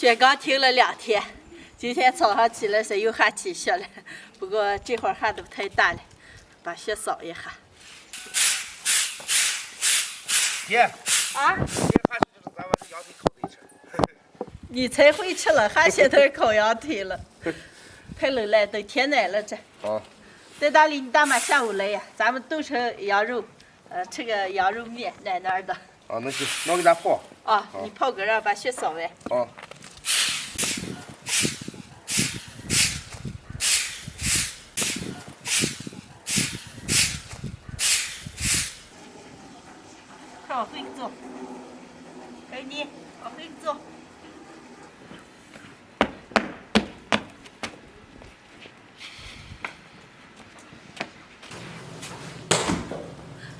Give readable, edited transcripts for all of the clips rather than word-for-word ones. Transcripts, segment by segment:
雪刚停了2天，今天早上起来是又下起雪了，不过这会儿下的不太大了，把雪扫一下。姐，啊？你还是咱们羊腿烤的吃。你才会吃了，还现在烤羊腿了，太冷了，都天奶了这。啊。在哪里？你大妈下午来呀？咱们炖成羊肉，吃个羊肉面，奶奶的。啊，那行，那我给咱泡。啊，你泡个热，把雪扫完。啊。看我会做，给你，我会做。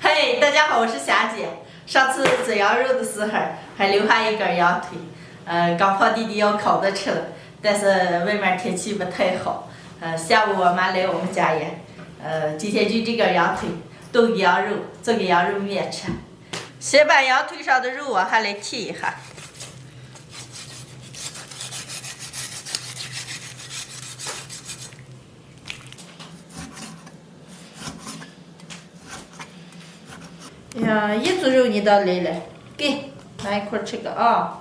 嘿，大家好，我是霞姐。上次做羊肉的时候还留下一根羊腿，刚胖弟弟要烤着吃了，但是外面天气不太好，下午我妈来我们家也，今天就这根羊腿炖个羊肉，做个羊肉面吃。先把羊腿上的肉往下来剔一下。呀，一组肉你倒来了，给拿一块吃个啊。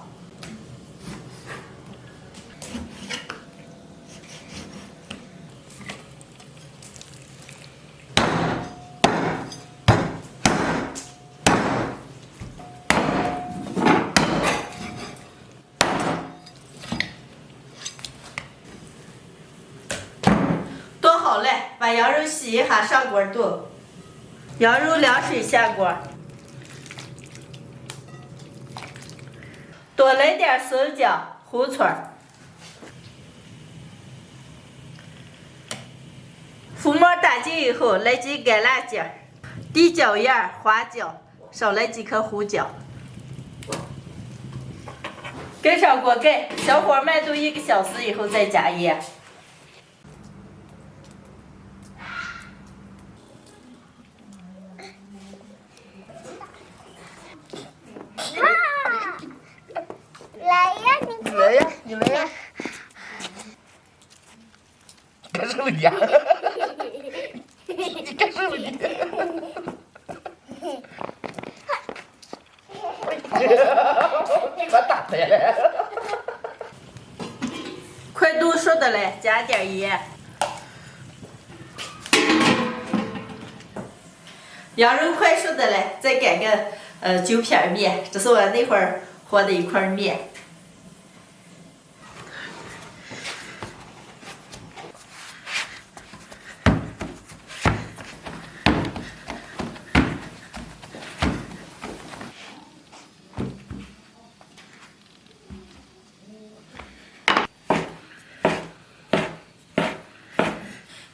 炖好了，把羊肉洗一下，上锅炖。羊肉凉水下锅，多来点生姜、红葱，麸沫打进以后，来几干辣椒、地椒叶、花椒，少来几颗胡椒。盖上锅盖，小火慢炖1个小时以后再加盐。你来呀！干什么你？你干什么你？我打他呀！快炖熟的了，加点盐。羊肉快熟的了，再擀个9片面，这是我那会儿和的一块面。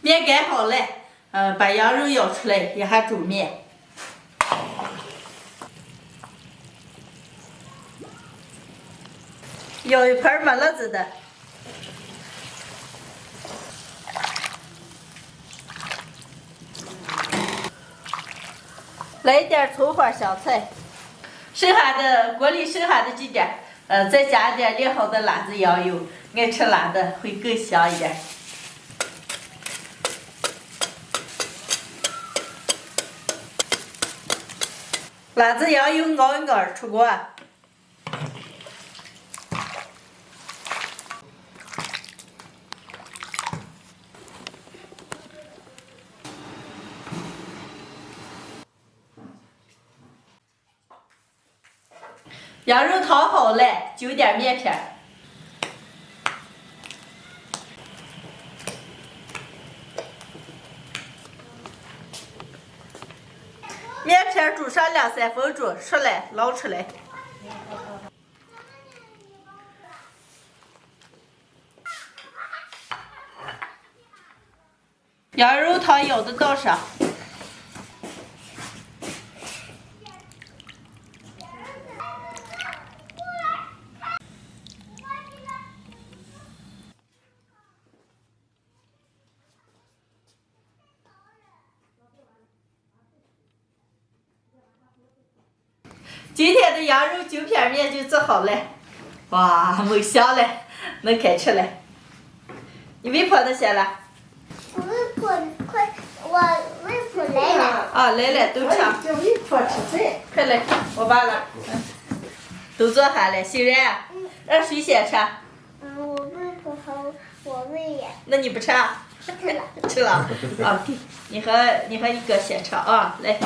面擀好了，把羊肉舀出来，一下煮面。舀一盘没辣子的，来一点葱花香菜，剩下的锅里剩下的这点，再加一点炼好的辣子羊油，爱吃辣的会更香一点。辣子羊油熬一熬出锅，羊肉汤好了，揪点面片。面片煮上2、3分钟，熟了捞出来。羊肉汤舀的倒上，今天的羊肉9片面就做好了。哇，没香嘞，能开吃嘞。你微波的先了？我微波来了。啊，来了，都吃。叫微波吃菜。快来，我罢了。都做好了，欣然，让谁先吃？我微波和我喂呀。那你不吃啊？吃了。吃了。啊，给你和你哥先吃啊，来，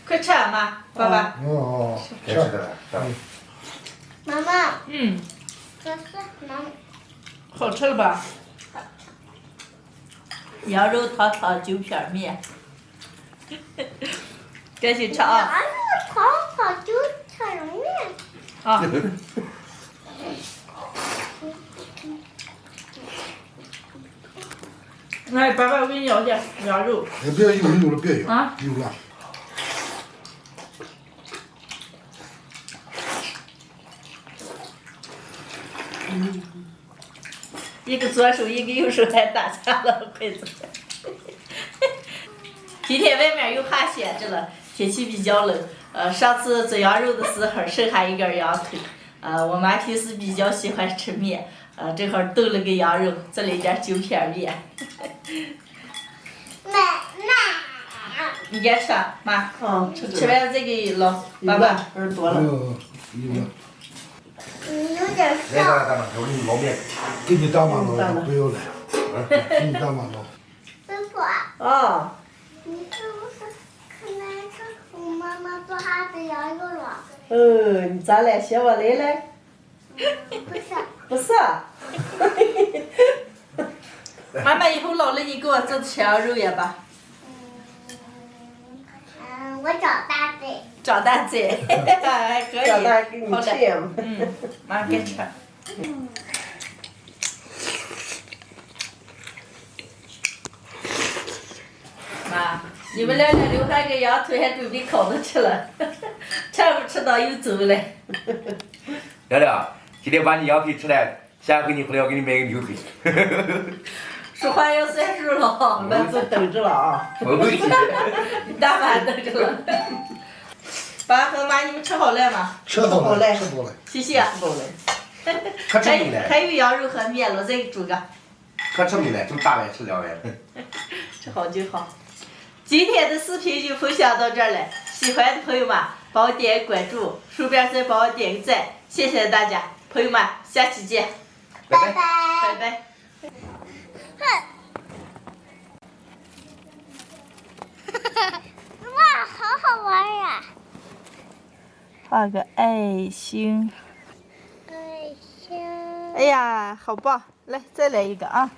快吃啊妈，爸爸。哦，该吃的了。妈妈，嗯，这是妈妈。好吃了吧？羊肉汤汤9片面，赶紧吃啊！羊肉汤就吃了面。啊，来，爸爸，我给你要点羊肉。哎，别有了，别有，啊有了。一个左手，一个右手还打架了，筷子。今天外面又下雪着了，天气比较冷。上次做羊肉的时候剩下一根羊腿。我妈平时比较喜欢吃面，正好炖了个羊肉，做了一点9片面。你先吃，妈。吃完再给老爸爸。耳朵了。有了。有点来，烧。大妈，我给你捞面。给你当马了，不要了。给你当马了。微波，哦。你是不是看来是我妈妈做哈子羊肉了？你咋了？嫌我来了？不是。不是。妈妈以后老了，你给我做吃羊肉也吧。我长大的。长大再，还可以。长大给你好吃的。妈该吃。妈，你们两个留下个羊腿，还准备烤着吃了，吃不吃到又走了。亮亮，今天把你羊腿吃了，下回你回来我给你买个牛腿。说话要算数了，那就等着了啊。没问题。大晚等着了。爸和妈，你们吃好了吗？吃好了，吃饱了。谢谢。够了。还可吃没了，还有羊肉和面了，再煮个。可吃没了，就大碗吃2碗。吃好就好。今天的视频就分享到这儿了，喜欢的朋友们帮我点个关注，顺便再帮我点个赞，谢谢大家，朋友们，下期见，拜拜拜。拜。哇，好好玩呀！画个爱心。哎呀。哎呀，好棒！来，再来一个啊！